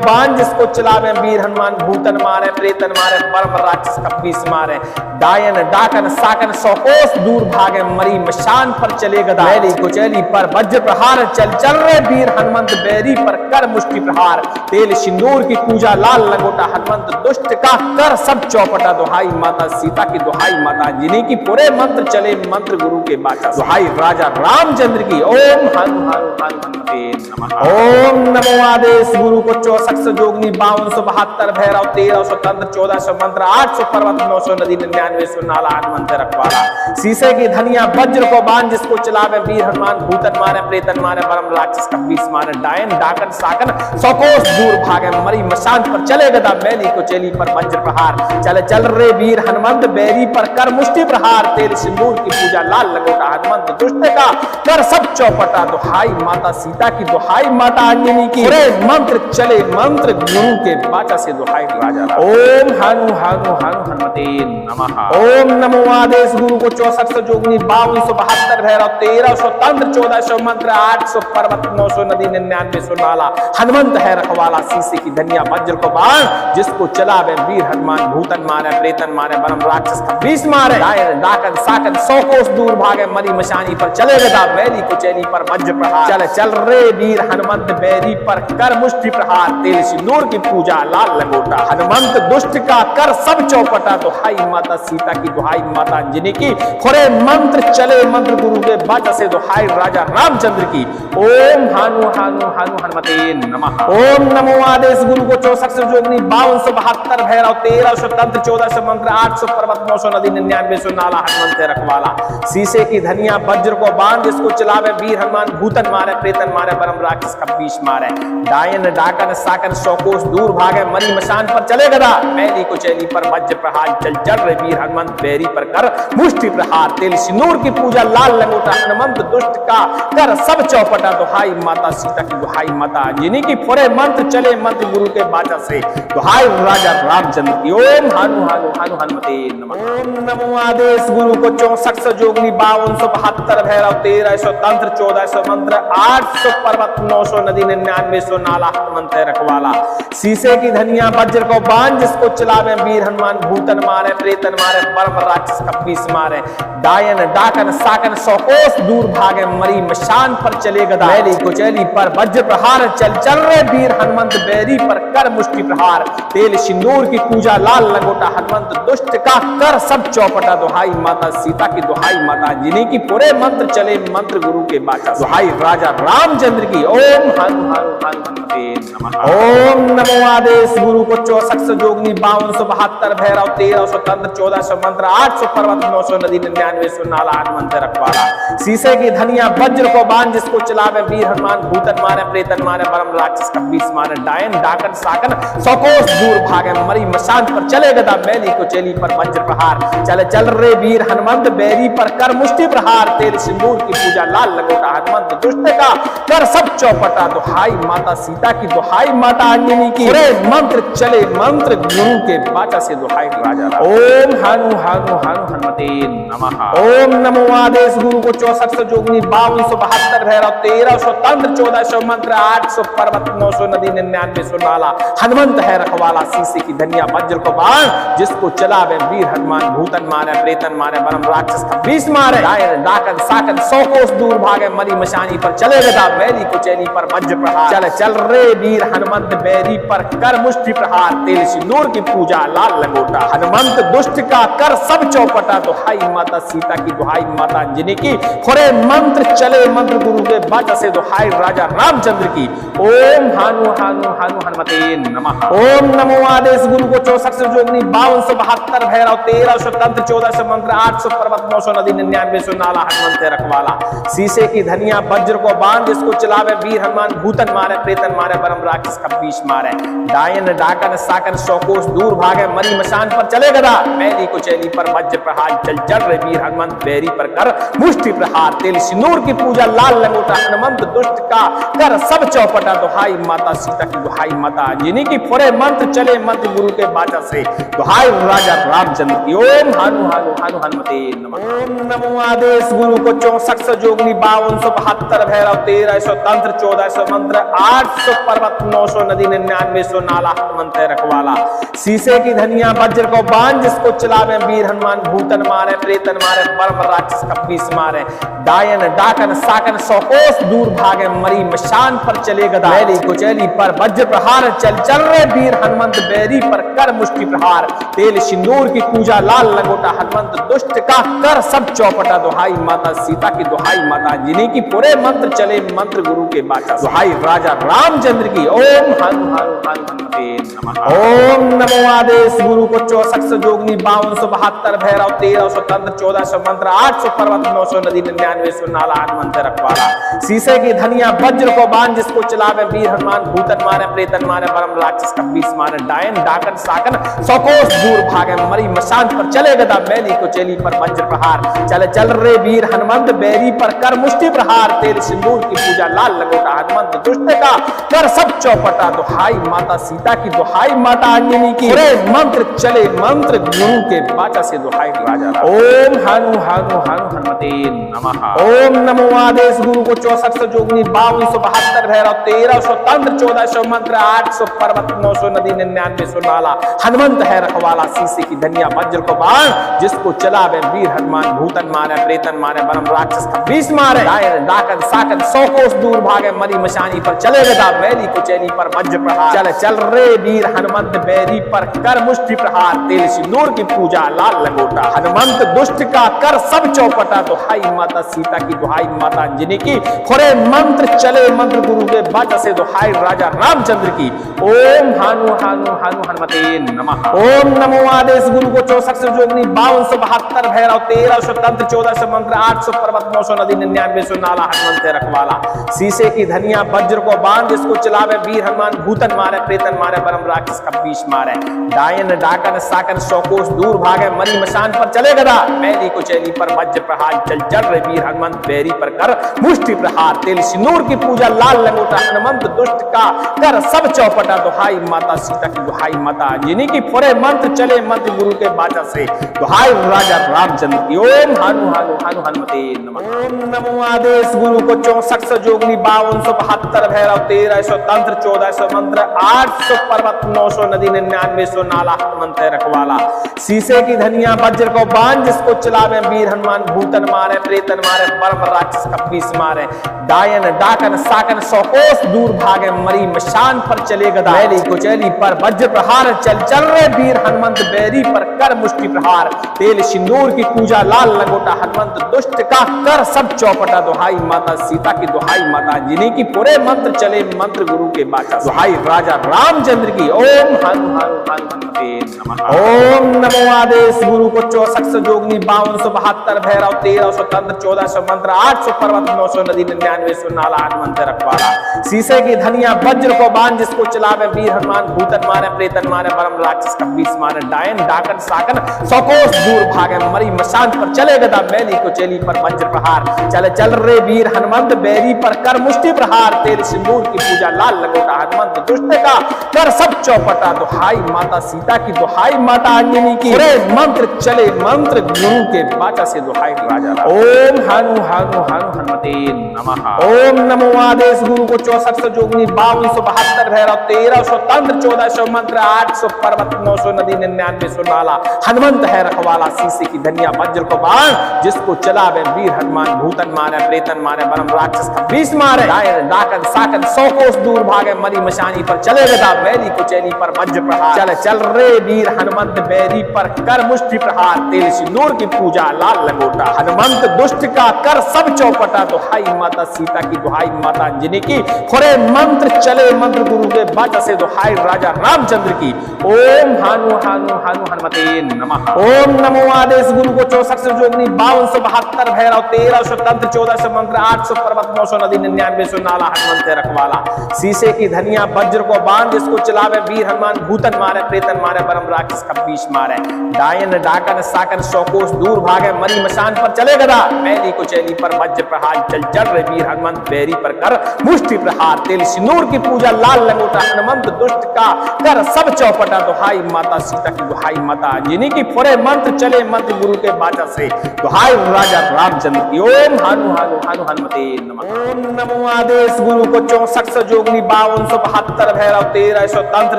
बांध जिसको चलावे, वीर हनुमान भूतन मारे प्रेतन मारे परम राक्षस कपीस मारे, डायन डाकन साकन सौ कोस दूर भागे, मरी मशान पर चले गदा, मैली कुचैली पर वज्र प्रहार, चल चल रे वीर हनुमंत बैरी पर कर मुष्टि प्रहार, तेल सिंदूर की पूजा लाल लंगोटा हनुमंत दुष्ट का कर सब चौपटा, दुहाई माता सीता की दुहाई माता जिन्हीं की पूरे मंत्र चले मंत्र गुरु के बाचा, दुहाई राजा रामचंद्र की। ओम हनु हनु हनु हनुमते नमः। ओम नमो आदेश गुरु को 64 जोगनी 5272 भैरव 1300 तंत्र 1400 मंत्र 800 पर्वत 900 नदी 9900 नाला हनुमंत रखवाला, शीशे की धनिया वज्र को बांध जिसको चलावे, वीर हनुमान भूतन मारे प्रेतन मारे परम राक्षस कपीस मारे, डायन डाकन साकन सौ कोस दूर भागे, मरी मशान पर चले गदा, मैली कुचैली पर वज्र प्रहार, चल चल रे वीर हनुमंत बैरी पर कर मुष्टि प्रहार, तेल सिंदूर की पूजा लाल लंगोटा हनुमंत दुष्ट का कर सब चौपटा, दुहाई माता सीता की दुहाई माता अंजनी की, मंत्र चले मंत्र गुरु के बाचा से, दुहाई राजा। ओम हनु हनु हनु हनुमते नमः। ओम नमो आदेश गुरु को 64 जोगनी 5272 भैरव 1300 तंत्र 1400 मंत्र 800 पर्वत 900 नदी 9900 नाला हनुमंत है रखवाला, शीशे की धनिया वज्र को बांध जिसको चलावे, वीर हनुमान भूतन मारे प्रेतन मारे परम राक्षस कपीस मारे, डायन डाकन साकन सौ कोस दूर भागे, मरी मशानी पर चले गदा, मैली कुचैली पर वज्र प्रहार, चल चल रे वीर हनुमंत बैरी पर कर मुष्टि प्रहार, तेल सिंदूर की पूजा लाल लंगोटा हनुमंत दुष्ट का कर सब चौपटा, दुहाई माता सीता की दुहाई माता जिन्हीं की खोरे मंत्र चले मंत्र गुरु के बाचा से, दुहाई राजा रामचंद्र की। ओम हनु हनु हनु हनुमते नमः। ओम नमो आदेश गुरु को 64 जोगनी 5272 भैरव 1300 तंत्र 1400 मंत्र 800 पर्वत 900 नदी 9900 नाला हनुमंत रखवाला, शीशे की धनिया वज्र को बांध जिसको चलावे, वीर हनुमान भूतन मारे प्रेतन मारे परम राक्षस कपीस मारे, डायन डाकन साकन सौ कोस दूर भागे, मरी मशान पर चले गदा, मैली कुचैली पर वज्र प्रहार, चल चल रे वीर हनुमंत बैरी पर कर मुष्टि प्रहार, तेल सिंदूर की पूजा लाल लंगोटा हनुमंत दुष्ट का कर सब चौपटा, दुहाई माता सीता की दुहाई माता जिन्हीं की फोरे मंत्र चले मंत्र गुरु के बाचा से, दुहाई राजा रामचंद्र की। ओम हनु हनु हनु हनुमते नमः। ओम नमो आदेश गुरु को 64 जोगनी 5272 भैरव 1300 तंत्र 1400 मंत्र 800 पर्वत 900 नदी 9900 नाला हनुमंत रखवाला, शीशे की धनिया वज्र को बांध जिसको चलावे, वीर हनुमान भूतन मारे प्रेतन मारे परम राक्षस कपीस मारे, डायन डाकन साकन सौ कोस दूर भागे, मरी मशान पर चले गदा, मैली कुचैली पर वज्र प्रहार, चल चल रे वीर हनुमंत बैरी पर कर मुष्टि प्रहार, तेल सिंदूर की पूजा लाल लंगोटा हनुमंत दुष्ट का कर सब चौपटा, दुहाई माता सीता की दुहाई माता जिन्हीं की पूरे मंत्र चले मंत्र गुरु के बाचा, दुहाई राजा रामचंद्र की। ओम हनु हनु हनु हनुमते नमः। ओम नमो आदेश गुरु को 64 जोगनी 5272 भैरव 1300 तंत्र 1400 मंत्र 800 पर्वत 900 नदी 9900 नाला हनुमंत रखवाला, शीशे की धनिया वज्र को बांध जिसको चलावे, वीर हनुमान भूतन मारे प्रेतन मारे परम राक्षस कपीस मारे, डायन डाकन साकन सौ कोस दूर भागे, मरी मशान पर चले गदा, मैली कुचैली पर वज्र प्रहार, चल चल रे वीर हनुमंत बैरी पर कर मुष्टि प्रहार, तेल सिंदूर की पूजा लाल लंगोटा हनुमंत दुष्ट का कर सब चौपटा, दुहाई माता सीता की दुहाई माता अंजनी की, मंत्र चले मंत्र गुरु के बाचा से, दुहाई राजा। ओम हनु हनु हनु हनुमते नमः। ओम नमो आदेश गुरु को 64 जोगनी 5272 भैरव 1300 तंत्र 1400 मंत्र 800 पर्वत 900 नदी 9900 नाला हनुमंत है रखवाला, शीशे की धनिया वज्र को बांध जिसको चलावे, वीर हनुमान भूतन मारे प्रेतन मारे परम राक्षस कपीस मारे, डायन डाकन साकन सौ कोस दूर भागे, मरी मशानी पर चले गदा, मैली कुचैली पर वज्र प्रहार, चल चल रे वीर हनुमंत बैरी पर कर मुष्टि प्रहार, तेल सिंदूर की पूजा लाल लंगोटा हनुमंत दुष्ट का कर सब चौपटा, दुहाई माता सीता की दुहाई माता अंजनी की, खुरे मंत्र चले मंत्र गुरु के बाचा से दुहाई राजा रामचंद्र की। ओम हानु हानु हानु हनुमते नमः। ओम नमो आदेश गुरु को 64 जोगनी 5272 भैरव 1300 तंत्र 1400 मंत्र 800 पर्वत 900 नदी 9900 नाला हनुमंत रखवाला। शीशे की धनिया वज्र को बांध जिसको चलावे वीर हनुमान भूतन मारे प्रेतन मारे परम राक्षस कपीश मारे। डायन डाकन साकन 100 कोस दूर भागे मरी मशान पर चले गदा। मैली कुचैली पर वज्र प्रहार चल चल रे वीर हनुमंत बैरी पर कर मुष्टि प्रहार। तेल सिंदूर की पूजा लाल लंगोटा हनुमंत दुष्ट का कर सब चौपटा दुहाई माता सीता की दुहाई माता अंजनी की, फुरे मंत्र चले मंत्र गुरु के बाचा से दुहाई राजा रामचंद्र की। ओम हानु हानु हानु हनुमते नमः। ओम नमो आदेश गुरु को 64 जोगनी 5272 भैरव 1300 तंत्र 1400 मंत्र 800 पर्वत 900 नदी 9900 नाला हनुमंत रखवाला। शीशे की धनिया वज्र को बांध जिसको चलावे वीर हनुमान भूतन मारे प्रेतन मारे परम राक्षस कपीस मारे। डायन डाकन साकन 100 कोस दूर भागे मरी मशान पर चले गदा। मैली कुचैली पर वज्र प्रहार चल चल रे वीर हनुमंत बैरी पर कर मुष्टि प्रहार। तेल सिंदूर की पूजा लाल लंगोटा हनुमंत दुष्ट का कर सब चौपटा दुहाई माता सीता की दुहाई माता अंजनी की, पूरे मंत्र चले मंत्र गुरु के बाचा दुहाई राजा रामचंद्र की। ओम हानु हानु हानु हनुमते नमः। ओम नमो आदेश गुरु को 64 जोगनी 5272 भैरव 1300 तंत्र 1400 मंत्र 800 पर्वत 900 नदी 9900 नाला हनुमंत रखवाला। शीशे की धनिया वज्र को बांध जिसको चलावे वीर हनुमान भूतन मारे प्रेतन मारे परम राक्षस कपीस मारे। डायन डाकन साकन 100 कोस दूर भागे मरी मशान पर चले गदा। मैली कुचैली पर वज्र प्रहार चल चल रे वीर हनुमंत बैरी पर कर मुष्टि प्रहार। तेल सिंदूर की पूजा लाल लंगोटा हनुमंत दुष्ट का कर सब चौपटा दुहाई माता सीता की दुहाई माता अंजनी की, पूरे मंत्र चले मंत्र गुरु के बाचा से दुहाई राजा। ओम हानु हानु हानु हनुमते नमः। ओम नमो आदेश गुरु को 64 जोगनी 5272 भैरव 1300 तंत्र 1400 मंत्र 800 पर्वत 900 नदी 9900 नाला हनुमंत है रखवाला। शीशे की धनिया वज्र को बांध जिसको चलावे वीर हनुमान भूतन मारे प्रेतन मारे परम राक्षस कपीस मारे। डायन डाकन साकन 100 कोस दूर भागे मरी मशानी पर चले गदा। मैली कुचैली पर वज्र प्रहार चल चल रे वीर हनुमंत बैरी पर कर मुष्टि प्रहार। तेल सिंदूर की पूजा लाल लंगोटा हनुमंत दुष्ट का कर सब चौपटा दुहाई माता सीता की दुहाई माता अंजनी की, खुरे मंत्र चले मंत्र गुरु के बाचा से दुहाई राजा रामचंद्र की। ओम हानु हानु हानु हनुमते नमः। ओम नमो आदेश गुरु को 64 जोगनी 5272 भैरव 1300 तंत्र 1400 मंत्र 800 पर्वत 900 नदी 9900 नाला हनुमंत रखवाला। शीशे की धनिया वज्र को बांध जिसको चलावे वीर हनुमान भूतन मारे प्रेतन मारे परम राक्षस कपीश मारे। डायन डाकन साकन 100 कोस दूर भागे मरी मशान पर चले गदा। मैली कुचैली पर वज्र प्रहार चल चल रे वीर हनुमंत बैरी पर कर मुष्टि प्रहार। तेल सिंदूर की पूजा लाल लंगोटा हनुमंत दुष्ट का कर सब चौपटा दुहाई माता सीता की दुहाई माता अंजनी की, पूरे मंत्र चले मंत्र गुरु के बाचा से दुहाई राजा रामचंद्र की। ओम हानु हानु हानु हनुमते नमः। ओम नमो आदेश गुरु को 64 जोगनी 5272 भैरव 1300 तंत्र 1400 मंत्र 800 पर्वत 900 नदी 9900 नाला हनुमंत रखवाला। शीशे की धनिया वज्र को बांध जिसको चलावे वीर हनुमान भूतन मारे प्रेतन मारे परम राक्षस कपीस मारे। डायन डाकन साकन 100 कोस दूर भागे मरी मशान पर चले गदा। मैली कुचैली पर वज्र प्रहार चल चल रे वीर हनुमंत बैरी पर कर मुष्टि प्रहार। तेल सिंदूर की पूजा लाल लंगोटा हनुमंत दुष्ट का कर सब चौपटा दुहाई माता सीता की दुहाई माता अंजनी की, पूरे मंत्र चले मंत्र गुरु के बाचा दुहाई राजा रामचंद्र की। ओम हानु हानु हानु हनुमते नमः। ओम नमो आदेश गुरु को 64 जोगनी 5272 भैरव 1300 तंत्र 1400 मंत्र 800 पर्वत 900 नदी 9900 नाला हनुमंत रखवाला। शीशे की धनिया वज्र को बांध जिसको चलावे वीर हनुमान भूतन मारे प्रेतन मारे परम राक्षस कपीस मारे। डायन डाकन साकन 100 कोस दूर भागे मरी मशान पर चले गदा। मैली कुचैली पर वज्र प्रहार चल चल रे वीर हनुमंत बैरी पर कर मुष्टि प्रहार। तेल सिंदूर की पूजा लाल लंगोटा हनुमंत दुष्ट का कर सब चौपटा दुहाई माता सीता की दुहाई माता अंजनी की, पूरे मंत्र चले मंत्र गुरु के बाचा से दुहाई राजा। ओम हानु हानु हानु हनुमते नमः। ओम नमो आदेश गुरु को 64 जोगनी 5272 भैरव 1300 तंत्र 1400 मंत्र 800 पर्वत 900 नदी 9900 नाला हनुमंत है रखवाला शीशे की धनिया वज्र को बाण जिसको चलावे वीर हनुमान भूतन मारे प्रेतन मारे बरम राक्षस का 20 मारे डायन डाकन साकन 100 कोस दूर भागे मरी मशानी पर चले गदा बैरी कुचैली पर वज्र प्रहार चल रे वीर हनुमंत बैरी पर कर मुष्टि प्रहार तेल सिंदूर की पूजा लाल लंगोटा हनुमंत दुष्ट का कर सब चौपटा दुहाई माता सीता की दुहाई माता अंजनी की खुरे मंत्र चले मंत्र गुरु के बाचा से दुहाई राजा रामचंद्र की ओम हानु हानु हानु हनुमते नमः। ओम नमो आदेश गुरु को 64 जोगनी 5272 भैरव 1300 तंत्र 1400 मंत्र 800 पर्वत 900 नदी 9900 नाला हनुमंत रखवाला शीशे की धनिया वज्र को बाण जिसको चलावे वीर हनुमान भूतन मारे प्रेतन मारे बरम राक्षस का 20 मारे डायन डाकन साकन 100 कोस दूर भागे मरी मशान पर चले गदा मैली कुचैली पर वज्र प्रहार चल चल रे वीर हनुमंत बैरी पर कर मुष्टि प्रहार तेल सिंदूर की पूजा लाल लंगोटा हनुमंत दुष्ट का कर सब चौपटा दुहाई माता सीता की दुहाई माता अंजनी की फुरे मंत्र चले मंत्र गुरु के बाचा से दुहाई राजा रामचंद्र की ओम हानु हानु हानु हनुमते नमः। ओम नमो आदेश गुरु को 64 जोगनी 5272 भैरव 1300 तंत्र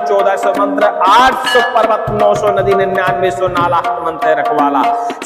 1400 मंत्र 800 पर्वत 900 नदी 9900 नाला हनुमंत रखवाला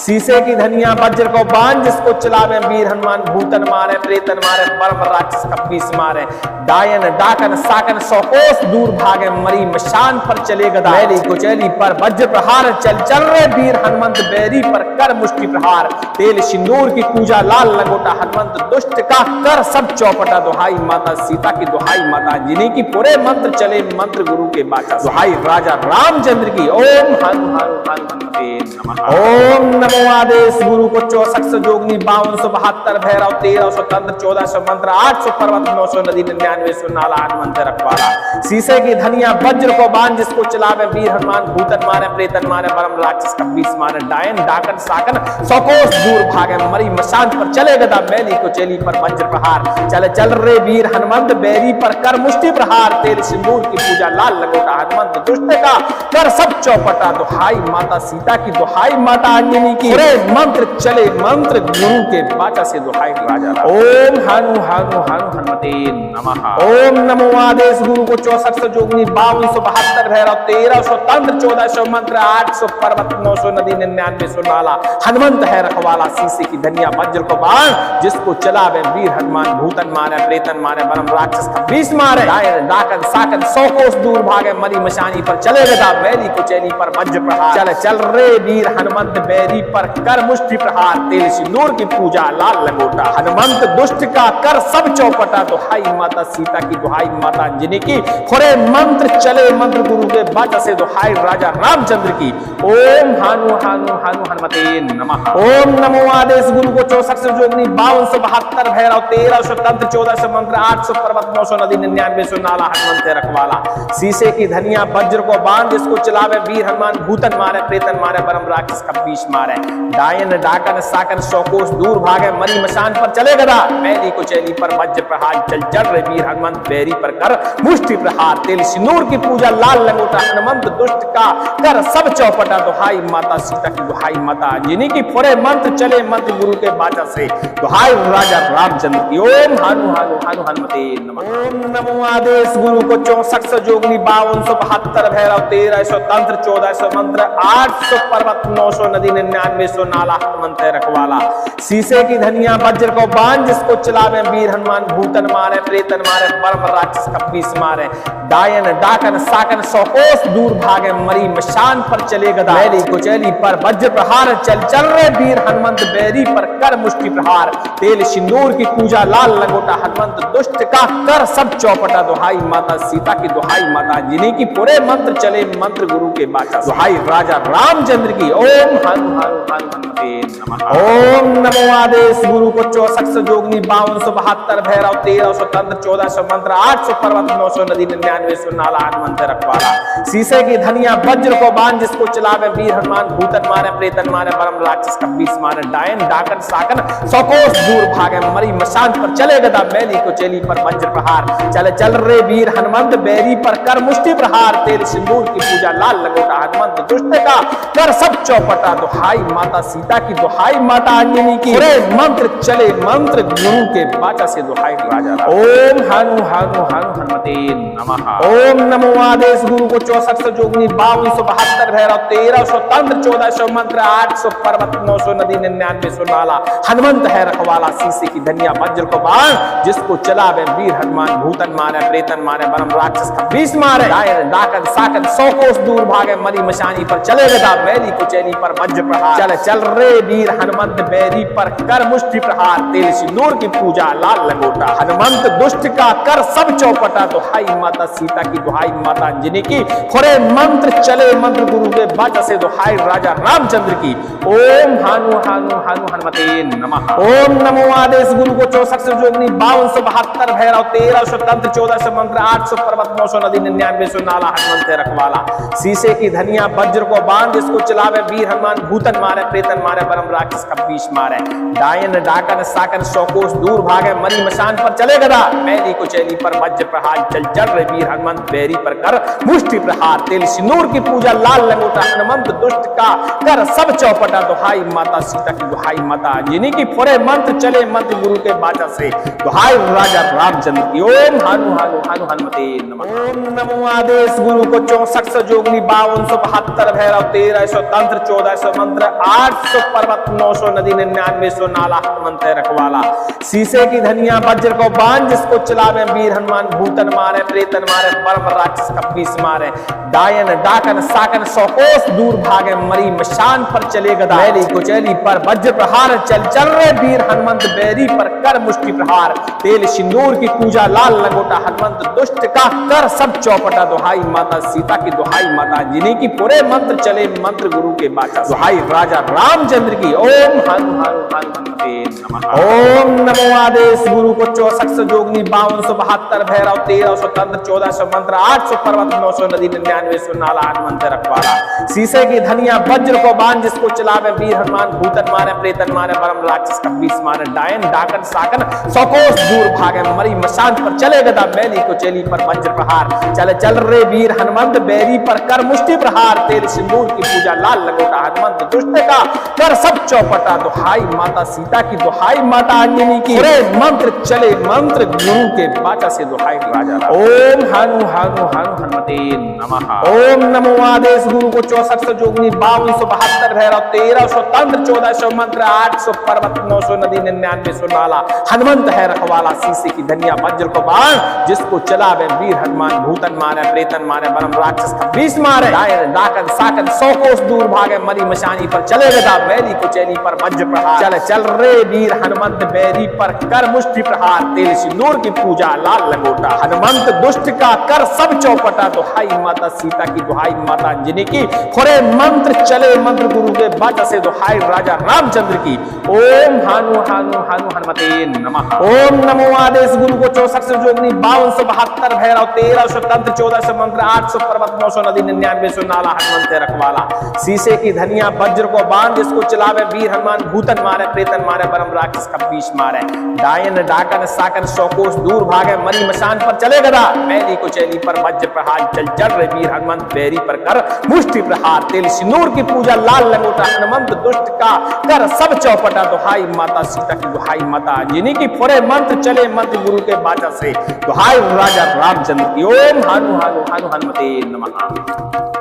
शीशे की धनिया वज्र को बाण जिसको चलावे वीर हनुमान भूतन मारे प्रेतन मारे बरम राक्षस का 20 मारे डायन डाकन साकन 100 कोस दूर भागे मरी मशान पर चले गदा बैरी कुचैली पर वज्र प्रहार चल चल रे वीर हनुमंत बैरी पर कर मुष्टि प्रहार तेल सिंदूर की पूजा लाल लंगोटा हनुमंत दुष्ट का कर सब चौपटा दुहाई माता सीता की दुहाई माता अंजनी की पूरे मंत्र चले मंत्र गुरु के बाचा दुहाई राजा रामचंद्र की ओम हानु हानु हानु हनुमते नमः। ओम नमो आदेश गुरु को 64 जोगनी 5272 भैरव 1300 तंत्र 1400 मंत्र 800 पर्वत 900 नदी 9900 नाला हनुमंत रखवाला शीशे की धनिया वज्र को बाण जिसको चलावे वीर हनुमान भूतन मारे प्रेतन मारे बरम राक्षस का 20 मारे डायन डाकन साकन 100 कोस दूर भागे मरी मशान पर चले गदा मैली कुचैली पर वज्र प्रहार चल चल रे वीर हनुमंत बैरी पर कर मुष्टि प्रहार तेल सिंदूर की पूजा लाल लंगोटा हनुमंत दुष्ट का कर सब चौपटा दुहाई माता सीता की दुहाई माता अंजनी की मंत्र चले मंत्र गुरु के बाचा से दुहाई राजा ओम हानु हानु हानु हनुमते नमः। ओम नमो आदेश गुरु को 64 जोगनी 5272 भैरव 1300 तंत्र 1400 मंत्र 800 पर्वत 900 नदी 9900 नाला हनुमंत है रखवाला शीशे की धनिया वज्र को बाण जिसको चलावे वीर हनुमान भूतन मारे प्रेतन मारे बरम राक्षस का 20 मारे डायन डाकन साकन 100 कोस दूर भागे मरी मशानी पर चले गदा बैरी कुचैली पर वज्र प्रहार चल चल रे वीर हनुमंत बैरी पर कर मुष्टि प्रहार तेल सिंदूर की पूजा लाल लंगोटा हनुमंत दुष्ट का कर सब चौपटा दुहाई माता सीता की दुहाई माता अंजनी की खुरे मंत्र चले मंत्र गुरु के बाचा से दुहाई राजा रामचंद्र की ओम हानु हानु हानु हनुमते नमः। ओम नमो आदेश गुरु को 64 जोगनी 5272 भैरव 1300 तंत्र 1400 मंत्र 800 पर्वत 900 नदी 9900 नाला हनुमंत रखवाला शीशे की धनिया वज्र को बाण जिसको चलावे वीर हनुमान भूतन मारे प्रेतन मारे बरम राक्षस का 20 मारे डायन डाकन साकन 100 कोस दूर भागे मरी मशान पर चले गदा मैली कुचैली पर वज्र प्रहार चल चल रे वीर हनुमंत बैरी पर कर मुष्टि प्रहार तेल सिंदूर की पूजा लाल लंगोटा हनुमंत दुष्ट का कर सब चौपटा दुहाई माता सीता की दुहाई माता अंजनी की पूरे मंत्र चले मंत्र गुरु के बाचा से दुहाई राजा रामचंद्र की ओम हानु हानु हानु हनुमते नमः। ओम नमो आदेश गुरु को 64 जोगनी 5272 भैरव 1300 तंत्र 1400 मंत्र 800 पर्वत 900 नदी 9900 नाला हनुमंत रखवाला शीशे की धनिया वज्र को बाण जिसको चलावे वीर हनुमान भूतन मारे प्रेतन मारे बरम राक्षस का 20 मारे डायन डाकन साकन 100 कोस दूर भागे मरी मशान पर चले गदा बैरी कुचैली पर वज्र प्रहार चल चल रे वीर हनुमंत बैरी पर कर मुष्टि प्रहार तेल सिंदूर की पूजा लाल लंगोटा हनुमंत दुष्ट का कर सब चौपटा दुहाई माता सीता की दुहाई माता अंजनी की पूरे मंत्र चले मंत्र गुरु के बाचा दुहाई राजा रामचंद्र की ओम हानु हानु हानु हनुमते नमः। ओम नमो आदेश गुरु को 64 जोगनी 5272 भैरव 1300 तंत्र 1400 मंत्र 800 पर्वत 900 नदी 9900 नाला हनुमंत रखवाला शीशे की धनिया वज्र को बाण जिसको चलावे वीर हनुमान भूतन मारे प्रेतन मारे बरम राक्षस का 20 मारे डायन डाकन साकन 100 कोस दूर भागे मरी मशान पर चले गदा मैली कुचैली पर वज्र प्रहार चल चल रे वीर हनुमंत बैरी पर कर मुष्टि प्रहार तेल सिंदूर की पूजा लाल लंगोटा हनुमंत दुष्ट का कर सब चौपटा दुहाई माता सीता की दुहाई माता अंजनी की मंत्र चले मंत्र गुरु के बाचा से दुहाई राजा राम। ओम हनु हनु हनु हनुमते नमः। ओम नमो आदेश गुरु को 64 जोगनी 5272 भैरव 1300 तंत्र 1400 मंत्र 800 पर्वत 900 नदी 99 नाला हनुमंत है रखवाला शीशे की धनिया वज्र को बाण जिसको चला वे वीर हनुमान भूतन मारे प्रेतन मारे बरम राक्षस का 20 मारे डायन डाकन साकन 100 कोस दूर भागे मरी मशानी पर चले गदा मैली कुचैली पर वज्र प्रहार चल चल रे वीर हनुमंत बैरी पर कर मुष्टि प्रहार तेल सिंदूर की पूजा लाल लंगोटा हनुमंत दुष्ट का कर सब चौपटा दुहाई माता सीता की दुहाई माता अंजनी की खोरे मंत्र चले मंत्र गुरु के बाचा से दुहाई राजा रामचंद्र की। ओम हानु हानु हानु हनुमते नमः। ओम नमो आदेश गुरु को 64 जोगनी 5272 भैरव 1300 तंत्र 1400 मंत्र 800 पर्वत 900 नदी 99 नाला हनुमंत रखवाला शीशे की धनिया वज्र को बांध जिसको चलावे वीर हनुमान भूतन मारे प्रेतन मारे बरम राक्षस का 20 मारे डायन डाकन साकन 100 कोस दूर भागे मरी मशान पर चले गदा मैली कुचैली पर वज्र प्रहार चल चल रे वीर हनुमंत बैरी पर कर मुष्टि प्रहार तेल सिंदूर की पूजा लाल लंगोटा हनुमंत दुष्ट का कर सब चौपटा दुहाई माता सीता की दुहाई माता अंजनी की फोरे मंत्र चले मंत्र गुरु के बाचा से दुहाई राजा रामचंद्र की। ओम हानु हानु हानु हनुमते नमः। ओम नमो आदेश गुरु को 64 जोगनी 5272 भैरव 1300 तंत्र 1400 मंत्र 800 पर्वत 900 नदी 99 नाला हनुमंत रखवाला शीशे की धनिया वज्र को बांध जिसको चलावे वीर हनुमान भूतन मारे प्रेतन मारे परम राक्षस का 20 मारे डायन डाकन साकन 100 कोस दूर भागे मरी मशान पर चले गदा मैली कुचैली पर वज्र प्रहार चल चल रे वीर हनुमंत बैरी पर कर मुष्टि प्रहार तेल सिंदूर की पूजा लाल लंगोटा हनुमंत दुष्ट का कर सब चौपटा दुहाई माता सीता की दुहाई माता अंजनी की पूरे मंत्र चले मंत्र गुरु के बाचा दुहाई राजा रामचंद्र की। ओम हनु हनु हनु हनुमते नमः। ओम नमो आदेश गुरु को 64 जोगनी 5272 भैरव 1300 तंत्र 1400 मंत्र 800 पर्वत 900 नदी 99 नाला हनुमंत रखवाला शीशे की धनिया वज्र को बांध जिसको चलावे वीर हनुमान भूतन मारे प्रेतन मारे बरम राक्षस का 20 मारे डायन डाकन साकन 100 कोस दूर भागे मरी मशान पर चले गदा मैली कुचैली पर वज्र प्रहार चल चल रे वीर हनुमंत बैरी पर कर मुष्टि प्रहार तेल सिंदूर की पूजा लाल लंगोटा हनुमंत दुष्ट का कर सब चौपटा दुहाई माता सीता की दुहाई माता अंजनी की मंत्र चले मंत्र गुरु के बाचा से दुहाई राजा। ओम हनु हनु हनु हनुमते नमः। ओम नमो आदेश गुरु को 64 जोगनी 5272 भैरव 1300 तंत्र 1400 मंत्र 800 पर्वत 900 नदी 99 नाला हनुमंत है रखवाला शीशे की धनिया वज्र को बाण जिसको चलावे वीर हनुमान भूतन मारे प्रेतन मारे बरम राक्षस का 20 मारे डायन डाकन साकन 100 कोस दूर भागे मरी मशानी पर चले गदा मैली कुचैली पर वज्र प्रहार चल चल रे वीर हनुमंत बैरी पर कर मुष्टि प्रहार तेल सिंदूर की पूजा लाल लंगोटा हनुमंत दुष्ट का कर सब चौपटा दुहाई माता सीता की दुहाई माता अंजनी की खोरे मंत्र चले मंत्र गुरु के बाचा से दुहाई राजा रामचंद्र की। ओम हानु हानु हानु हनुमते नमः। ओम नमो आदेश गुरु को 64 जोगनी 5272 भैरव 1300 तंत्र 1400 मंत्र 800 पर्वत 900 नदी 99 नाला हनुमंत रखवाला शीशे की धनिया वज्र को बांध जिसको चलावे वीर हनुमान भूतन मारे प्रेतन मारे बरम राक्षस का 20 मारे डायन डाकन साकन 100 कोस दूर भागे मरी मशान पर चले गदा मैली कुचैली पर वज्र प्रहार चल चल रे वीर हनुमंत बैरी पर कर मुष्टि प्रहार तेल सिंदूर की पूजा लाल लंगोटा हनुमंत दुष्ट का कर सब चौपटा दुहाई माता सीता की दुहाई माता अंजनी की फोरे मंत्र चले मंत्र गुरु के बाचा से दुहाई राजा रामचंद्र की। ओम हानु हानु हानु हनुमते नमः।